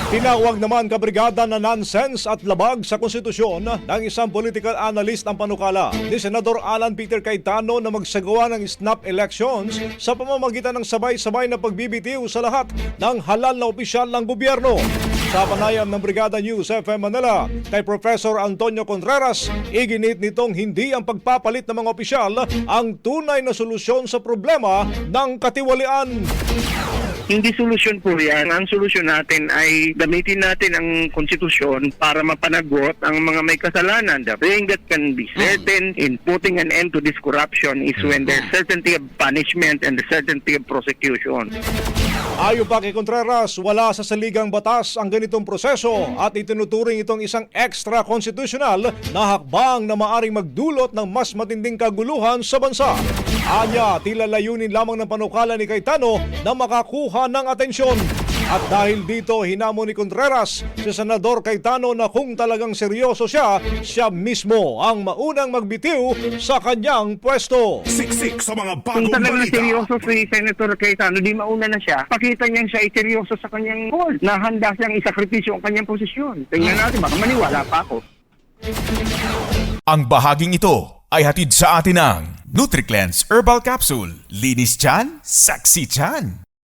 Tinawag naman kabrigada na nonsense at labag sa konstitusyon ng isang political analyst ang panukala ni Senador Alan Peter Cayetano na magsagawa ng snap elections sa pamamagitan ng sabay-sabay na pagbibitiw sa lahat ng halal na opisyal ng gobyerno. Sa panayam ng Brigada News FM Manila kay Professor Antonio Contreras, iginit nitong hindi ang pagpapalit ng mga opisyal ang tunay na solusyon sa problema ng katiwalian. Hindi solusyon po yan. Ang solusyon natin ay gamitin natin ang konstitusyon para mapanagot ang mga may kasalanan. The thing that can be certain in putting an end to this corruption is when there's certainty of punishment and the certainty of prosecution. Ayon pa kay Contreras, wala sa saligang batas ang ganitong proseso at itinuturing itong isang extra-constitutional na hakbang na maaring magdulot ng mas matinding kaguluhan sa bansa. Anya, tila layunin lamang ng panukala ni Cayetano na makakuha ng atensyon. At dahil dito, hinamon ni Contreras si Senador Cayetano na kung talagang seryoso siya, siya mismo ang maunang magbitiw sa kanyang pwesto. Siksik sa mga Kung bagong talagang balita. seryoso si Senator Cayetano, di mauna na siya. Pakita niyang siya ay seryoso sa kanyang role, na handa siyang isakripisyo ang kanyang posisyon. Tingnan natin, baka maniwala pa ako. Ang bahaging ito ay hatid sa atin ng NutriCleanse Herbal Capsule. Linis tiyan, sexy tiyan.